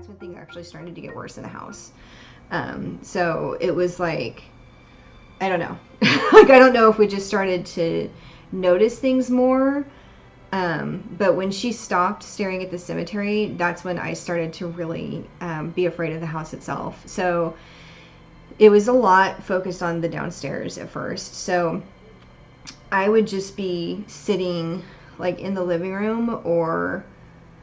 that's when things actually started to get worse in the house. So it was like, I don't know. Like, I don't know if we just started to notice things more. But when she stopped staring at the cemetery, that's when I started to really be afraid of the house itself. So it was a lot focused on the downstairs at first. So I would just be sitting like in the living room or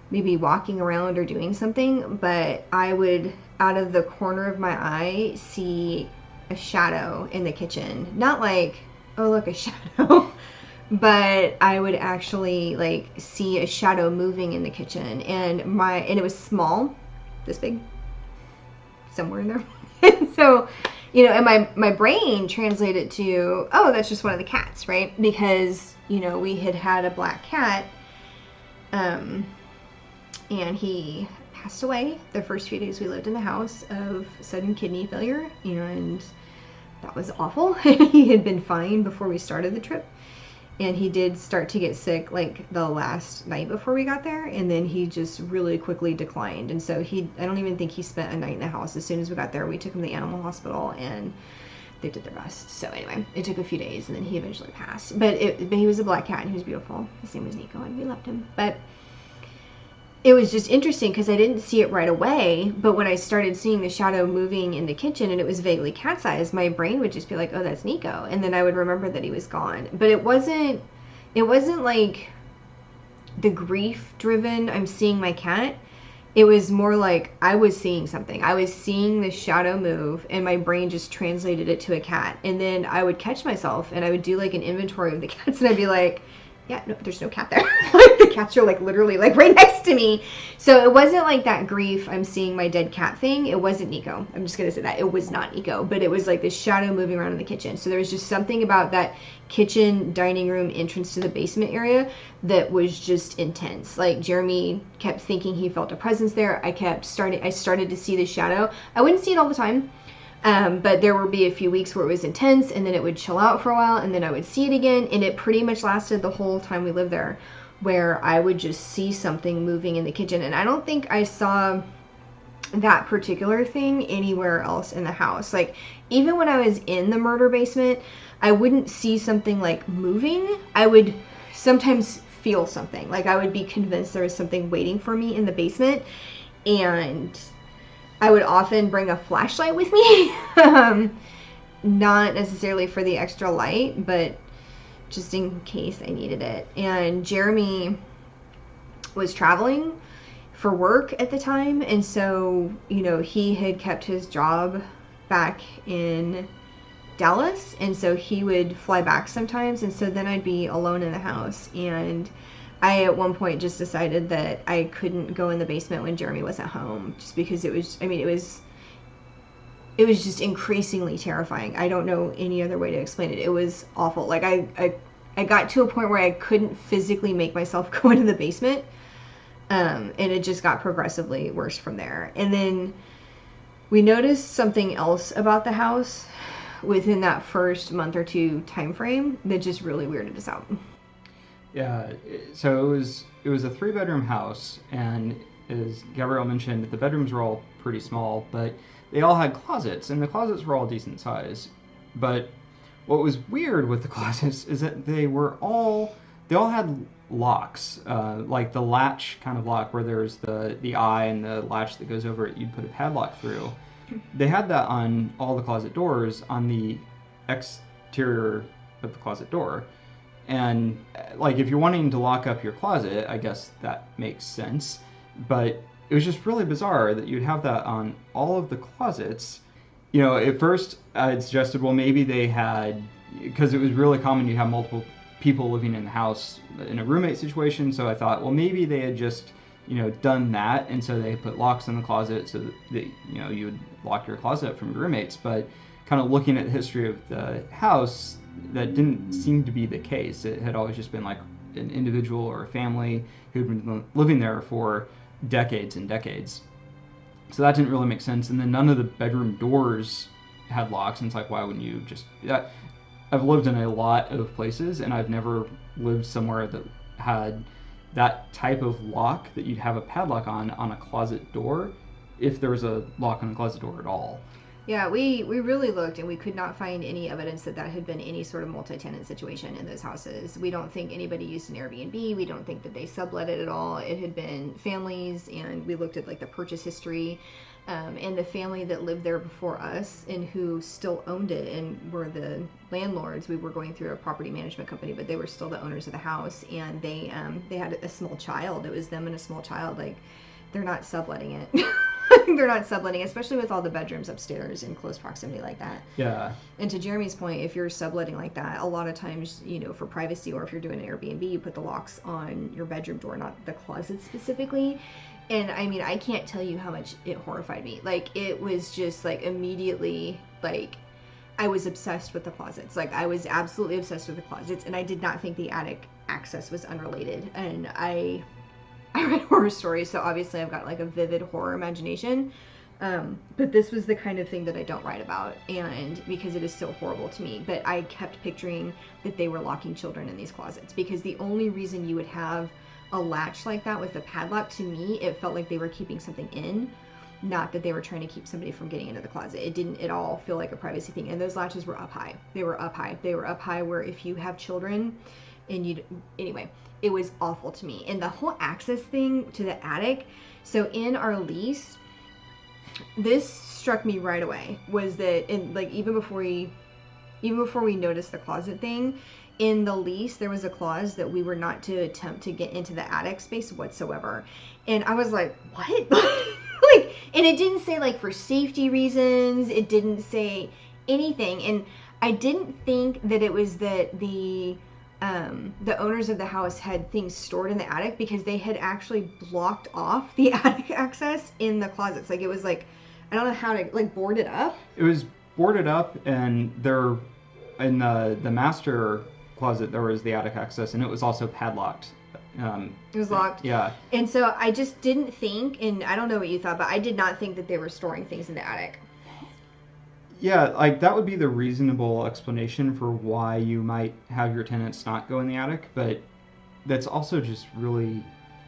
maybe walking around or doing something, but I would, out of the corner of my eye, see a shadow in the kitchen. Not like, oh, look, a shadow. But I would actually like see a shadow moving in the kitchen, and it was small, this big, somewhere in there. So, and my brain translated to, oh, that's just one of the cats, right? Because, we had a black cat, and he passed away the first few days we lived in the house of sudden kidney failure, and that was awful. He had been fine before we started the trip. And he did start to get sick like the last night before we got there, and then he just really quickly declined. And so I don't even think he spent a night in the house. As soon as we got there, we took him to the animal hospital, and they did their best. So anyway, it took a few days, and then he eventually passed. But he was a black cat, and he was beautiful. His name was Nico, and we loved him. But it was just interesting because I didn't see it right away, but when I started seeing the shadow moving in the kitchen and it was vaguely cat-sized, my brain would just be like, oh, that's Nico. And then I would remember that he was gone. But it wasn't like the grief-driven, I'm seeing my cat. It was more like I was seeing something. I was seeing the shadow move, and my brain just translated it to a cat. And then I would catch myself, and I would do like an inventory of the cats, and I'd be like, yeah, no, there's no cat there. Like, the cats are like literally like right next to me. So it wasn't like that grief, I'm seeing my dead cat thing. It wasn't Nico. I'm just going to say that. It was not Nico, but it was like this shadow moving around in the kitchen. So there was just something about that kitchen dining room entrance to the basement area that was just intense. Like, Jeremy kept thinking he felt a presence there. I started to see the shadow. I wouldn't see it all the time. But there would be a few weeks where it was intense, and then it would chill out for a while, and then I would see it again, and it pretty much lasted the whole time we lived there, where I would just see something moving in the kitchen. And I don't think I saw that particular thing anywhere else in the house. Like, even when I was in the murder basement, I wouldn't see something like moving. I would sometimes feel something. Like, I would be convinced there was something waiting for me in the basement, and I would often bring a flashlight with me, not necessarily for the extra light, but just in case I needed it. And Jeremy was traveling for work at the time, and so, he had kept his job back in Dallas, and so he would fly back sometimes, and so then I'd be alone in the house. And I at one point just decided that I couldn't go in the basement when Jeremy wasn't home, just because it was just increasingly terrifying. I don't know any other way to explain it. It was awful. Like, I got to a point where I couldn't physically make myself go into the basement, and it just got progressively worse from there. And then we noticed something else about the house within that first month or two time frame that just really weirded us out. Yeah, so it was a 3-bedroom house, and as Gabrielle mentioned, the bedrooms were all pretty small, but they all had closets, and the closets were all decent size. But what was weird with the closets is that they all had locks, like the latch kind of lock where there's the eye and the latch that goes over it, you'd put a padlock through. They had that on all the closet doors on the exterior of the closet door. And like, if you're wanting to lock up your closet, I guess that makes sense. But it was just really bizarre that you'd have that on all of the closets. At first I had suggested, well, maybe they had, because it was really common you have multiple people living in the house in a roommate situation. So I thought, well, maybe they had just, done that. And so they put locks in the closet so that, you would lock your closet up from your roommates. But kind of looking at the history of the house, that didn't seem to be the case. It had always just been like an individual or a family who'd been living there for decades and decades. So that didn't really make sense. And then none of the bedroom doors had locks, and it's like, why wouldn't you just... I've lived in a lot of places, and I've never lived somewhere that had that type of lock that you'd have a padlock on a closet door. if there was a lock on the closet door at all. Yeah, we really looked and we could not find any evidence that had been any sort of multi-tenant situation in those houses. We don't think anybody used an Airbnb. We don't think that they sublet it at all. It had been families, and we looked at like the purchase history, and the family that lived there before us and who still owned it and were the landlords. We were going through a property management company, but they were still the owners of the house, and they had a small child. It was them and a small child. Like, they're not subletting it. They're not subletting, especially with all the bedrooms upstairs in close proximity like that. Yeah. And to Jeremy's point, if you're subletting like that, a lot of times, for privacy, or if you're doing an Airbnb, you put the locks on your bedroom door, not the closet specifically. And I mean, I can't tell you how much it horrified me. Like, it was just like immediately, like, I was obsessed with the closets. Like, I was absolutely obsessed with the closets, and I did not think the attic access was unrelated. And I read horror stories, so obviously I've got like a vivid horror imagination. But this was the kind of thing that I don't write about, and because it is so horrible to me. But I kept picturing that they were locking children in these closets, because the only reason you would have a latch like that with a padlock, to me, it felt like they were keeping something in, not that they were trying to keep somebody from getting into the closet. It didn't at all feel like a privacy thing. And those latches were up high. They were up high. They were up high where if you have children and anyway, it was awful to me. And the whole access thing to the attic, so in our lease, this struck me right away, was that even before we noticed the closet thing, in the lease there was a clause that we were not to attempt to get into the attic space whatsoever. And I was like, what? Like, and it didn't say like for safety reasons, it didn't say anything. And I didn't think that it was that the owners of the house had things stored in the attic, because they had actually blocked off the attic access in the closets. Like, it was like, I don't know how to, like, board it up. It was boarded up, and there, in the master closet, there was the attic access, and it was also padlocked. It was locked. Yeah. And so I just didn't think, and I don't know what you thought, but I did not think that they were storing things in the attic. Yeah, like, that would be the reasonable explanation for why you might have your tenants not go in the attic, but that's also just really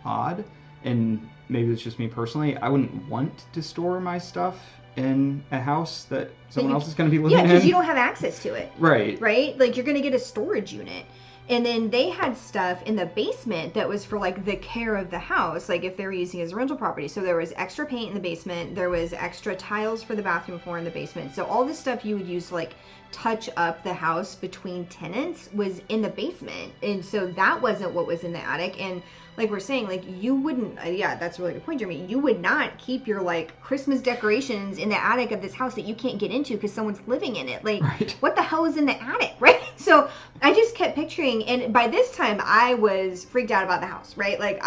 odd. And maybe it's just me personally. I wouldn't want to store my stuff in a house that someone else is going to be living in. Yeah, because you don't have access to it. Right. Right? Like, you're going to get a storage unit. And then they had stuff in the basement that was for, like, the care of the house, like if they were using it as a rental property. So there was extra paint in the basement. There was extra tiles for the bathroom floor in the basement. So all the stuff you would use to, like, touch up the house between tenants was in the basement. And so that wasn't what was in the attic. And like we're saying, like, you wouldn't, yeah, that's a really good point, Jeremy. You would not keep your, like, Christmas decorations in the attic of this house that you can't get into because someone's living in it. Like, right. What the hell is in the attic, right? So I just kept picturing, and by this time I was freaked out about the house, right? Like,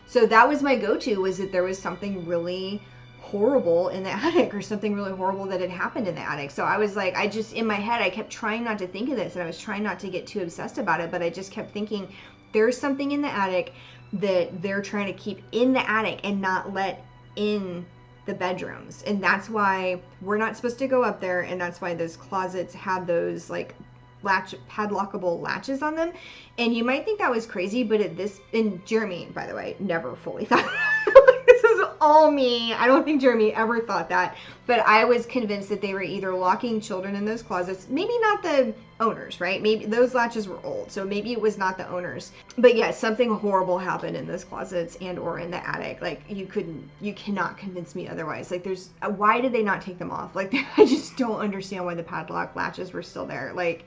so that was my go-to, was that there was something really horrible in the attic, or something really horrible that had happened in the attic. So I was like, in my head, I kept trying not to think of this, and I was trying not to get too obsessed about it, but I just kept thinking, there's something in the attic that they're trying to keep in the attic and not let in the bedrooms. And that's why we're not supposed to go up there, and that's why those closets had those, like, padlockable latches on them. And you might think that was crazy, but and Jeremy, by the way, never fully thought this is all me. I don't think Jeremy ever thought that, but I was convinced that they were either locking children in those closets, maybe not the owners, right? Maybe those latches were old, so maybe it was not the owners. But yeah, something horrible happened in those closets and or in the attic. Like, you cannot convince me otherwise. Like, why did they not take them off? Like, I just don't understand why the padlock latches were still there. Like,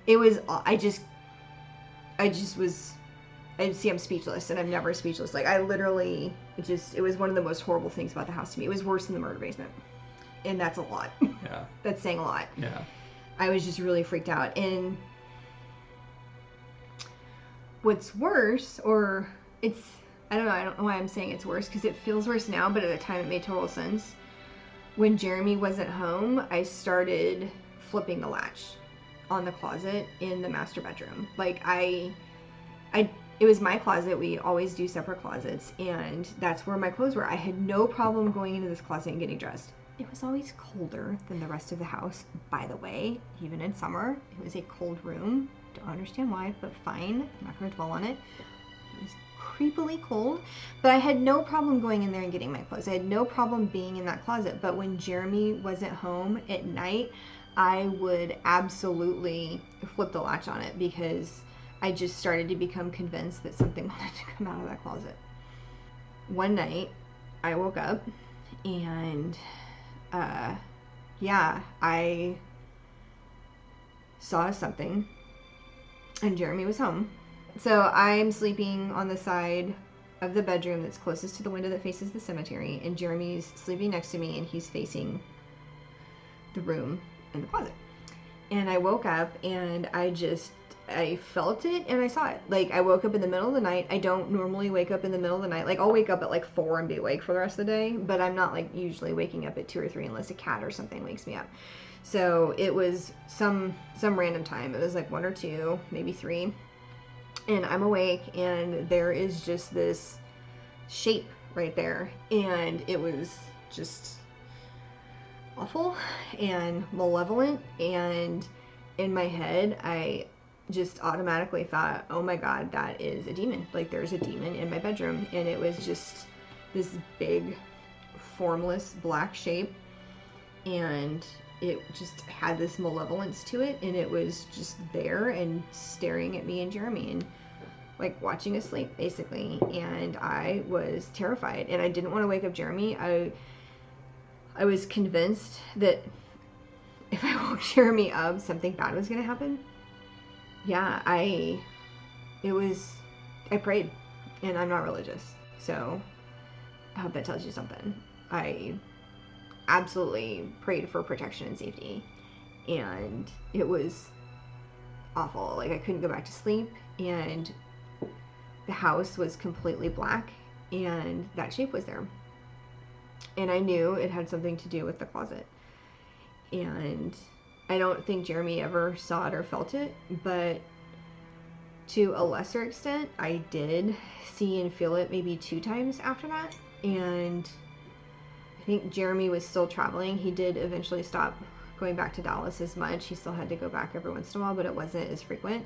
it was, I'm speechless, and I'm never speechless. Like, I literally, it was one of the most horrible things about the house to me. It was worse than the murder basement. And that's a lot. Yeah. That's saying a lot. Yeah. I was just really freaked out. And what's worse, or I don't know why I'm saying it's worse, because it feels worse now, but at the time it made total sense. When Jeremy wasn't home, I started flipping the latch on the closet in the master bedroom. Like, it was my closet. We always do separate closets, and that's where my clothes were. I had no problem going into this closet and getting dressed. It was always colder than the rest of the house, by the way. Even in summer, it was a cold room. Don't understand why, but fine. I'm not going to dwell on it. It was creepily cold, but I had no problem going in there and getting my clothes. I had no problem being in that closet. But when Jeremy wasn't home at night, I would absolutely flip the latch on it because I just started to become convinced that something wanted to come out of that closet. One night, I woke up and, yeah, I saw something, and Jeremy was home. So I'm sleeping on the side of the bedroom that's closest to the window that faces the cemetery, and Jeremy's sleeping next to me, and he's facing the room in the closet. And I woke up, and I felt it and I saw it. Like, I woke up in the middle of the night. I don't normally wake up in the middle of the night. Like, I'll wake up at like 4 and be awake for the rest of the day, but I'm not like usually waking up at 2 or 3 unless a cat or something wakes me up. So it was some random time. It was like 1 or 2, maybe 3. And I'm awake, and there is just this shape right there. And it was just awful and malevolent. And in my head, I just automatically thought, oh my God, that is a demon. Like, there's a demon in my bedroom. And it was just this big, formless black shape. And it just had this malevolence to it. And it was just there and staring at me and Jeremy and like watching us sleep, basically. And I was terrified. And I didn't want to wake up Jeremy. I was convinced that if I woke Jeremy up, something bad was going to happen. Yeah, I prayed, and I'm not religious, so I hope that tells you something. I absolutely prayed for protection and safety, and it was awful. Like, I couldn't go back to sleep, and the house was completely black, and that shape was there. And I knew it had something to do with the closet. And I don't think Jeremy ever saw it or felt it, but to a lesser extent, I did see and feel it maybe 2 times after that. And I think Jeremy was still traveling. He did eventually stop going back to Dallas as much. He still had to go back every once in a while, but it wasn't as frequent.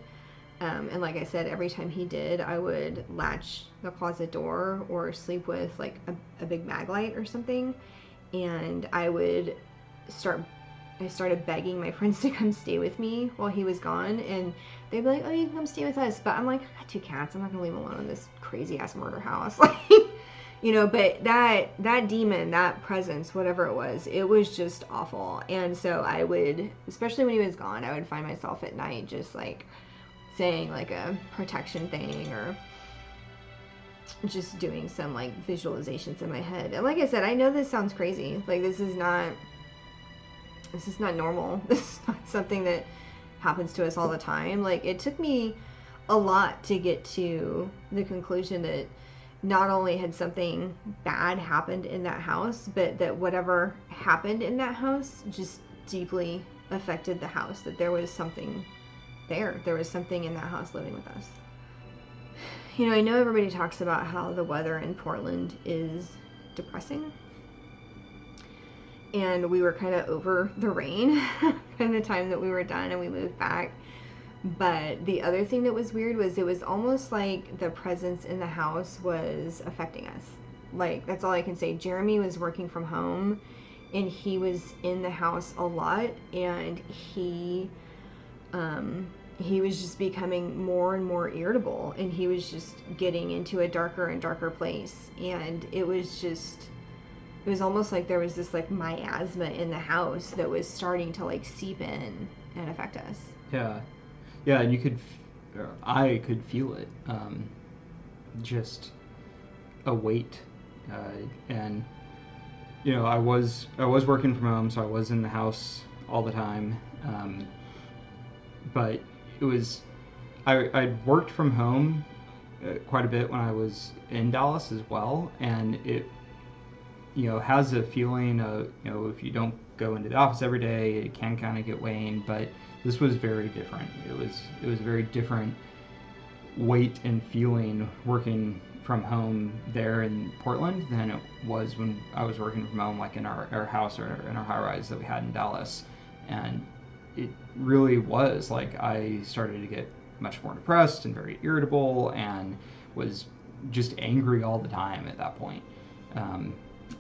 And like I said, every time he did, I would latch the closet door or sleep with like a big mag light or something. And I started begging my friends to come stay with me while he was gone. And they'd be like, oh, you can come stay with us. But I'm like, I got 2 cats. I'm not going to leave them alone in this crazy ass murder house. Like, you know, but that demon, that presence, whatever it was just awful. And so I would, especially when he was gone, I would find myself at night just like saying like a protection thing or just doing some like visualizations in my head. And like I said, I know this sounds crazy. Like, this is not normal. This is not something that happens to us all the time. Like, it took me a lot to get to the conclusion that not only had something bad happened in that house, but that whatever happened in that house just deeply affected the house, that there was something there. There was something in that house living with us. You know, I know everybody talks about how the weather in Portland is depressing. And we were kind of over the rain by the time that we were done and we moved back. But the other thing that was weird was it was almost like the presence in the house was affecting us. Like, that's all I can say. Jeremy was working from home and he was in the house a lot, and he was just becoming more and more irritable, and he was just getting into a darker and darker place. And it was almost like there was this like miasma in the house that was starting to like seep in and affect us. Yeah, and I could feel it, just a weight, and you know, I was working from home, so I was in the house all the time, but it was I worked from home quite a bit when I was in Dallas as well, and it, you know, has a feeling of, you know, if you don't go into the office every day, it can kind of get weighing, but this was very different. It was a very different weight and feeling working from home there in Portland than it was when I was working from home, like in our house or in our high rise that we had in Dallas. And it really was like I started to get much more depressed and very irritable and was just angry all the time at that point.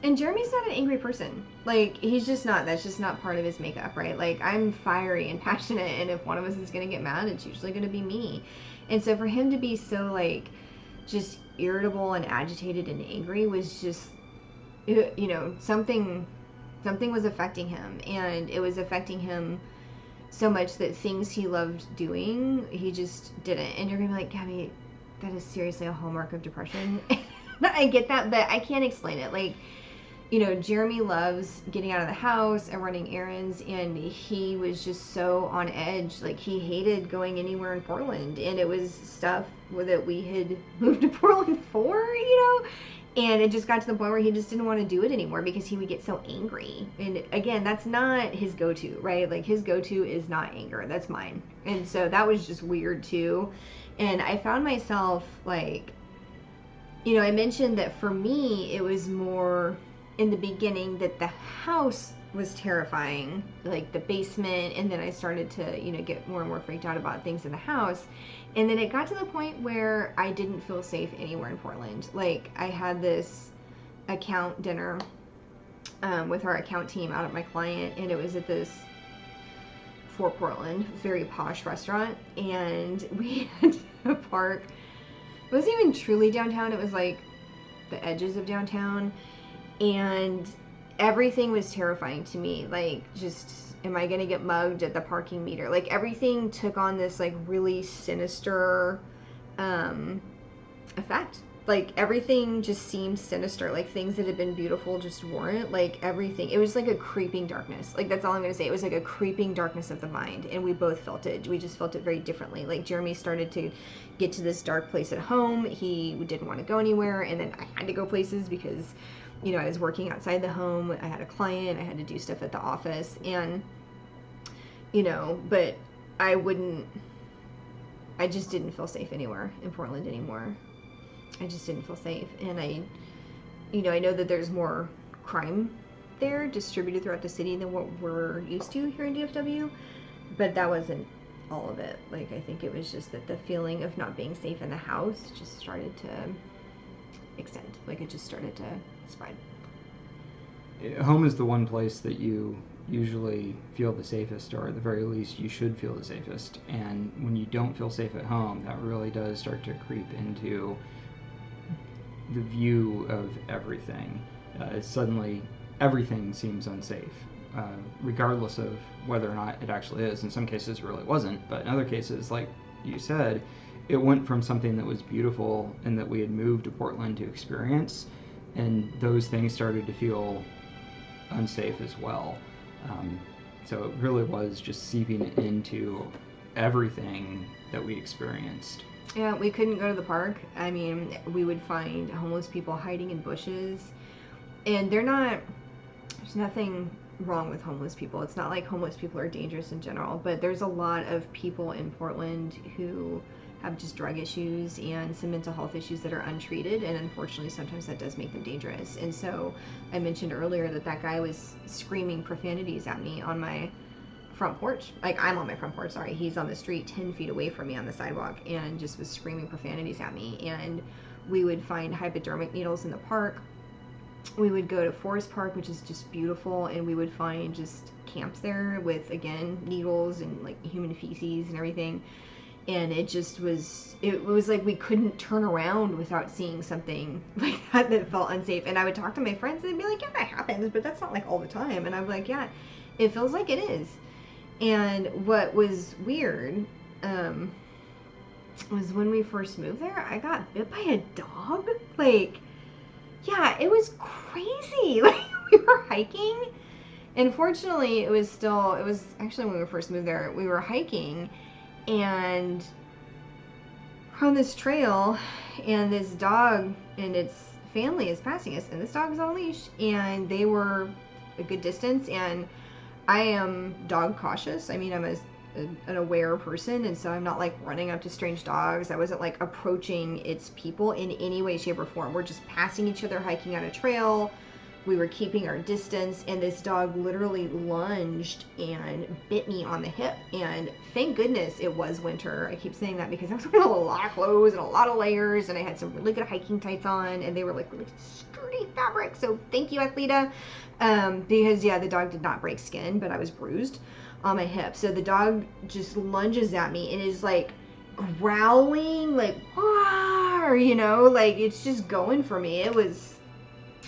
And Jeremy's not an angry person. Like, he's just not. That's just not part of his makeup, right? Like, I'm fiery and passionate, and if one of us is going to get mad, it's usually going to be me. And so for him to be so, like, just irritable and agitated and angry was just, you know, something was affecting him. And it was affecting him so much that things he loved doing, he just didn't. And you're going to be like, Gabby, that is seriously a hallmark of depression. I get that, but I can't explain it. Like, you know, Jeremy loves getting out of the house and running errands, and he was just so on edge. Like, he hated going anywhere in Portland, and it was stuff that we had moved to Portland for, you know, and it just got to the point where he just didn't want to do it anymore because he would get so angry. And again, that's not his go-to, right? Like, his go-to is not anger. That's mine. And so that was just weird too. And I found myself, like, you know, I mentioned that for me, it was more in the beginning that the house was terrifying, like the basement, and then I started to, you know, get more and more freaked out about things in the house. And then it got to the point where I didn't feel safe anywhere in Portland. Like, I had this account dinner with our account team out at my client, and it was at this for Portland very posh restaurant, and we had to park. It wasn't even truly downtown, it was like the edges of downtown, and everything was terrifying to me. Like, just, am I gonna get mugged at the parking meter? Like, everything took on this like really sinister effect. Like, everything just seemed sinister. Like, things that had been beautiful just weren't. Like, everything, it was like a creeping darkness. Like, that's all I'm gonna say. It was like a creeping darkness of the mind, and we both felt it. We just felt it very differently. Like, Jeremy started to get to this dark place at home. He didn't want to go anywhere, and then I had to go places because, you know, I was working outside the home. I had a client. I had to do stuff at the office, and, you know, but I just didn't feel safe anywhere in Portland anymore. I just didn't feel safe. And I know that there's more crime there distributed throughout the city than what we're used to here in DFW, but that wasn't all of it. Like, I think it was just that the feeling of not being safe in the house just started to extend. Like, it just started to spread. Home is the one place that you usually feel the safest, or at the very least you should feel the safest. And when you don't feel safe at home, that really does start to creep into the view of everything. Suddenly everything seems unsafe, regardless of whether or not it actually is. In some cases it really wasn't, but in other cases, like you said, it went from something that was beautiful and that we had moved to Portland to experience, and those things started to feel unsafe as well. So it really was just seeping into everything that we experienced. Yeah, we couldn't go to the park. I mean, we would find homeless people hiding in bushes, and there's nothing wrong with homeless people. It's not like homeless people are dangerous in general, but there's a lot of people in Portland who have just drug issues and some mental health issues that are untreated, and unfortunately sometimes that does make them dangerous. And so I mentioned earlier that guy was screaming profanities at me on my front porch. Like, I'm on my front porch, sorry. He's on the street 10 feet away from me on the sidewalk, and just was screaming profanities at me. And we would find hypodermic needles in the park. We would go to Forest Park, which is just beautiful, and we would find just camps there with, again, needles and like human feces and everything. And it was like we couldn't turn around without seeing something like that felt unsafe. And I would talk to my friends, and they'd be like, yeah, that happens, but that's not like all the time. And I'm like, yeah, it feels like it is. And what was weird was when we first moved there, I got bit by a dog. Like, yeah, it was crazy. Like, we were hiking, and fortunately it was actually when we first moved there, we were hiking, and on this trail, and this dog and its family is passing us, and this dog is on a leash, and they were a good distance, and I am dog cautious. I mean, I'm an aware person, and so I'm not like running up to strange dogs. I wasn't like approaching its people in any way, shape, or form. We're just passing each other, hiking on a trail, we were keeping our distance, and this dog literally lunged and bit me on the hip. And thank goodness it was winter. I keep saying that because I was wearing a lot of clothes and a lot of layers, and I had some really good hiking tights on, and they were like really sturdy fabric. So thank you, Athleta. Because yeah, the dog did not break skin, but I was bruised on my hip. So the dog just lunges at me and is like growling, like, "Wah!" You know, like it's just going for me. It was,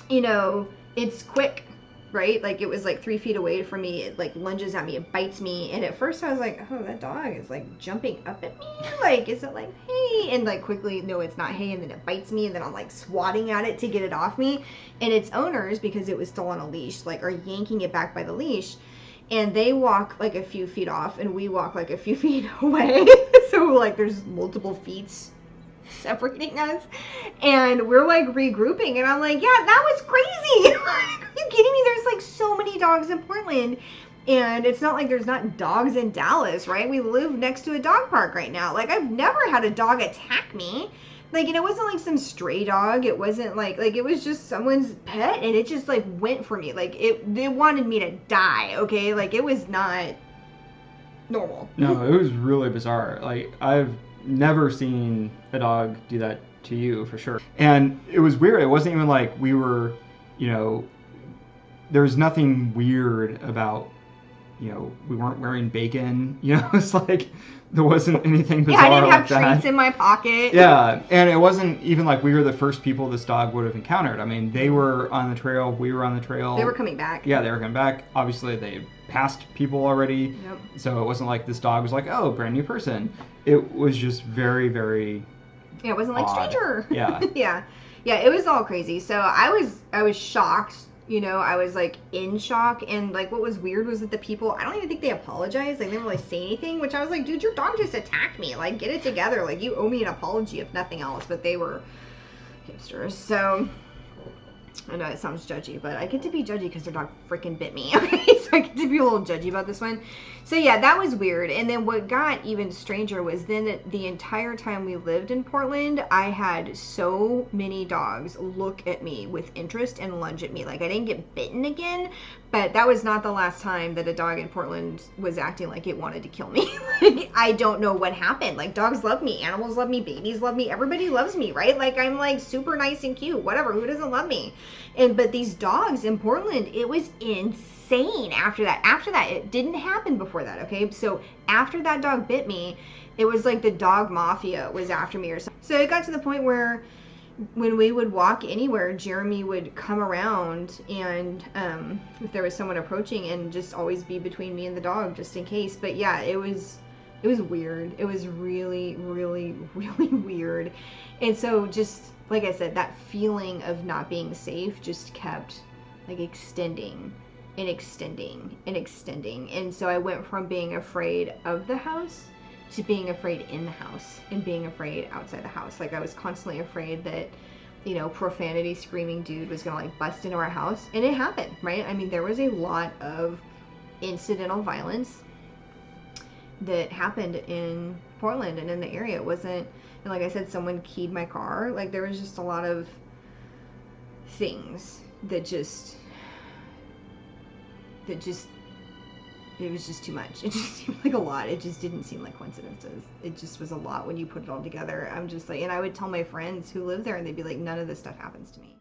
you know, it's quick, right? Like it was like 3 feet away from me. It like lunges at me, it bites me. And at first I was like, oh, that dog is like jumping up at me. Like, is it like, hey? And like quickly, no, it's not hey. And then it bites me, and then I'm like swatting at it to get it off me. And its owners, because it was still on a leash, like are yanking it back by the leash. And they walk like a few feet off, and we walk like a few feet away. So like there's multiple feet separating us, and we're like regrouping, and I'm like, yeah, that was crazy. Like, are you kidding me? There's like so many dogs in Portland, and it's not like there's not dogs in Dallas, right? We live next to a dog park right now. Like, I've never had a dog attack me. Like, and it wasn't like some stray dog. It wasn't like it was just someone's pet, and it just like went for me. Like it wanted me to die. Okay, like it was not normal. No, it was really bizarre. Like, I've never seen a dog do that to you, for sure. And it was weird. It wasn't even like we were, you know, there was nothing weird about, you know, we weren't wearing bacon. You know, it's like there wasn't anything bizarre Yeah, I didn't have like treats that. in my pocket. Yeah, and it wasn't even like we were the first people this dog would have encountered. I mean, they were on the trail, we were on the trail. They were coming back. Yeah, they were coming back. Obviously, they passed people already. Yep. So it wasn't like this dog was like, oh, brand new person. It was just very, very Yeah, it wasn't like odd. stranger. Yeah. Yeah, it was all crazy. So I was shocked. You know, I was like in shock, and like what was weird was that the people, I don't even think they apologized. Like they didn't really say anything, which I was like, dude, your dog just attacked me. Like, get it together. Like, you owe me an apology if nothing else. But they were hipsters. So I know it sounds judgy, but I get to be judgy because their dog freaking bit me. Okay, so I get to be a little judgy about this one. So yeah, that was weird. And then what got even stranger was then that the entire time we lived in Portland, I had so many dogs look at me with interest and lunge at me. Like, I didn't get bitten again, but that was not the last time that a dog in Portland was acting like it wanted to kill me. Like, I don't know what happened. Like, dogs love me, animals love me, babies love me, everybody loves me, right? Like, I'm like super nice and cute, whatever, who doesn't love me? But these dogs in Portland, it was insane after that. After that, it didn't happen before that, okay? So after that dog bit me, it was like the dog mafia was after me or something. So it got to the point where when we would walk anywhere, Jeremy would come around, and if there was someone approaching, and just always be between me and the dog just in case. But yeah, it was weird. It was really, really, really weird. And so just like I said, that feeling of not being safe just kept like extending and extending and extending. And so I went from being afraid of the house to being afraid in the house and being afraid outside the house. Like, I was constantly afraid that, you know, profanity screaming dude was gonna like bust into our house. And it happened, right? I mean, there was a lot of incidental violence that happened in Portland and in the area. It wasn't, and like I said, someone keyed my car. Like, there was just a lot of things that just it was just too much. It just seemed like a lot. It just didn't seem like coincidences. It just was a lot when you put it all together. I'm just like, and I would tell my friends who live there, and they'd be like, none of this stuff happens to me.